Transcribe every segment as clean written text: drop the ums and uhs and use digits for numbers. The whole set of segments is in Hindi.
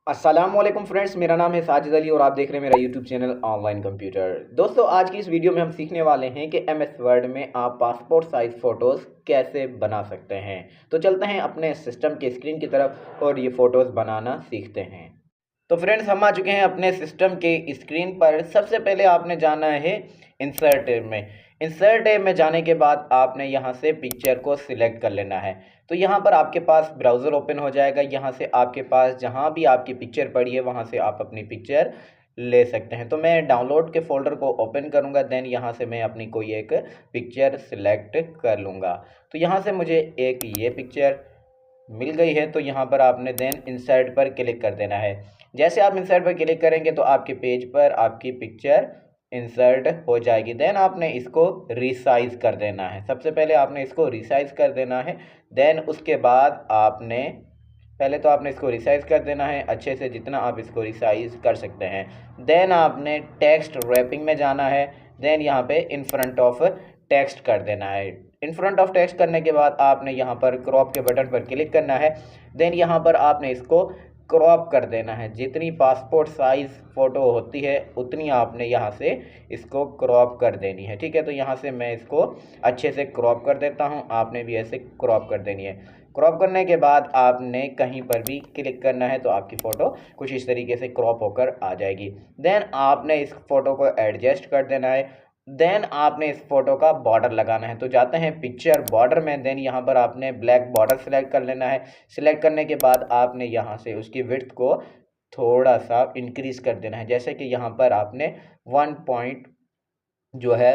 अस्सलाम वालेकुम फ्रेंड्स, मेरा नाम है साजिद अली और आप देख रहे हैं मेरा यूट्यूब चैनल ऑनलाइन कंप्यूटर। दोस्तों, आज की इस वीडियो में हम सीखने वाले हैं कि एमएस वर्ड में आप पासपोर्ट साइज़ फ़ोटोज़ कैसे बना सकते हैं। तो चलते हैं अपने सिस्टम के स्क्रीन की तरफ और ये फ़ोटोज़ बनाना सीखते हैं। तो फ्रेंड्स, हम आ चुके हैं अपने सिस्टम के स्क्रीन पर। सबसे पहले आपने जाना है इंसर्ट टैब में। इंसर्ट टैब में जाने के बाद आपने यहाँ से पिक्चर को सिलेक्ट कर लेना है। तो यहाँ पर आपके पास ब्राउज़र ओपन हो जाएगा। यहाँ से आपके पास जहाँ भी आपकी पिक्चर पड़ी है वहाँ से आप अपनी पिक्चर ले सकते हैं। तो मैं डाउनलोड के फ़ोल्डर को ओपन करूँगा, देन यहाँ से मैं अपनी कोई एक पिक्चर सिलेक्ट कर लूँगा। तो यहाँ से मुझे एक ये पिक्चर मिल गई है। तो यहाँ पर आपने देन इंसर्ट पर क्लिक कर देना है। जैसे आप इंसर्ट पर क्लिक करेंगे तो आपके पेज पर आपकी पिक्चर इंसर्ट हो जाएगी। देन आपने इसको रिसाइज कर देना है। सबसे पहले आपने इसको रिसाइज कर देना है। देन उसके बाद आपने पहले तो आपने इसको रिसाइज कर देना है अच्छे से, जितना आप इसको रिसाइज कर सकते हैं। देन आपने टेक्स्ट रैपिंग में जाना है। देन यहाँ पे इन फ्रंट ऑफ टेक्स्ट कर देना है। इन फ्रंट ऑफ टेक्स्ट करने के बाद आपने यहाँ पर क्रॉप के बटन पर क्लिक करना है। देन यहाँ पर आपने इसको क्रॉप कर देना है। जितनी पासपोर्ट साइज़ फ़ोटो होती है उतनी आपने यहाँ से इसको क्रॉप कर देनी है। ठीक है, तो यहाँ से मैं इसको अच्छे से क्रॉप कर देता हूँ। आपने भी ऐसे क्रॉप कर देनी है। क्रॉप करने के बाद आपने कहीं पर भी क्लिक करना है तो आपकी फ़ोटो कुछ इस तरीके से क्रॉप होकर आ जाएगी। देन आपने इस फ़ोटो को एडजस्ट कर देना है। देन आपने इस फोटो का बॉर्डर लगाना है। तो जाते हैं पिक्चर बॉर्डर में। देन यहाँ पर आपने ब्लैक बॉर्डर सेलेक्ट कर लेना है। सिलेक्ट करने के बाद आपने यहाँ से उसकी विड्थ को थोड़ा सा इंक्रीज कर देना है। जैसे कि यहाँ पर आपने 1 पॉइंट जो है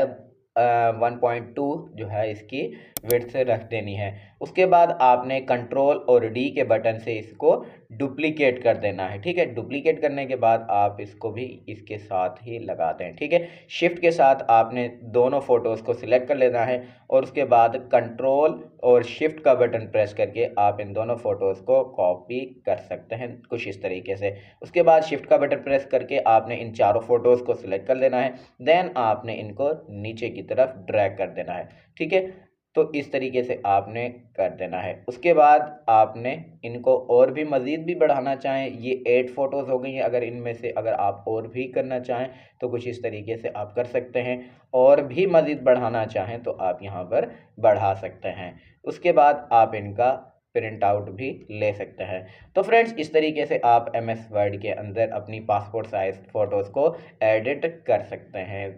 1.2 जो है इसकी विड्थ से रख देनी है। उसके बाद आपने कंट्रोल और डी के बटन से इसको डुप्लीकेट कर देना है। ठीक है, डुप्लीकेट करने के बाद आप इसको भी इसके साथ ही लगा दें। ठीक है, शिफ्ट के साथ आपने दोनों फ़ोटोज़ को सिलेक्ट कर लेना है और उसके बाद कंट्रोल और शिफ्ट का बटन प्रेस करके आप इन दोनों फ़ोटोज़ को कॉपी कर सकते हैं कुछ इस तरीके से। उसके बाद शिफ्ट का बटन प्रेस करके आपने इन चारों फ़ोटोज़ को सिलेक्ट कर लेना है। देन आपने इनको नीचे की तरफ ड्रैग कर देना है। ठीक है, तो इस तरीके से आपने कर देना है। उसके बाद आपने इनको और भी मज़ीद भी बढ़ाना चाहें, ये 8 फ़ोटोज़ हो गई हैं। अगर इनमें से अगर आप और भी करना चाहें तो कुछ इस तरीके से आप कर सकते हैं। और भी मज़ीद बढ़ाना चाहें तो आप यहाँ पर बढ़ा सकते हैं। उसके बाद आप इनका प्रिंट आउट भी ले सकते हैं। तो फ्रेंड्स, इस तरीके से आप एमएस वर्ड के अंदर अपनी पासपोर्ट साइज़ फ़ोटोज़ को एडिट कर सकते हैं।